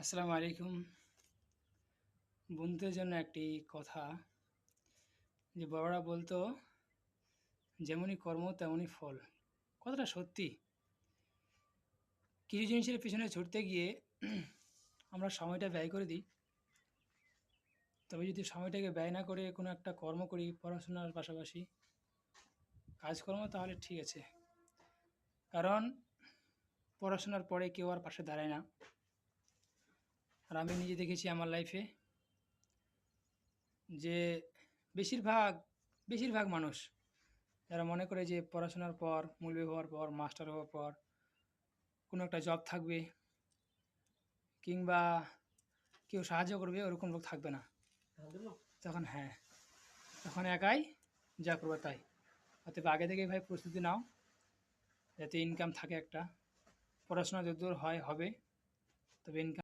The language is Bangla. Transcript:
আসসালামু আলাইকুম। বন্ধুদের জন্য একটি কথা, যে বড়রা বলতো, যেমনই কর্ম তেমনই ফল। কথাটা সত্যি। কিছু জিনিসের পিছনে ছুটতে গিয়ে আমরা সময়টা ব্যয় করে দিই। তবে যদি সময়টাকে ব্যয় না করে কোনো একটা কর্ম করি পড়াশোনার পাশাপাশি কাজকর্ম, তাহলে ঠিক আছে। কারণ পড়াশোনার পরে কেউ আর পাশে দাঁড়ায় না। আর আমি নিজে দেখেছি আমার লাইফে যে বেশিরভাগ বেশিরভাগ মানুষ যারা মনে করে যে পড়াশোনার পর, মৌলবি হওয়ার পর, মাস্টার হওয়ার পর কোনো একটা জব থাকবে, কিংবা কেউ সাহায্য করবে, ওরকম লোক থাকবে না। তখন তখন একাই যা করবে তাই। অতএব আগে থেকেই ভাই প্রস্তুতি নাও, যাতে ইনকাম থাকে একটা। পড়াশোনা যতদূর হয় হবে, তবে ইনকাম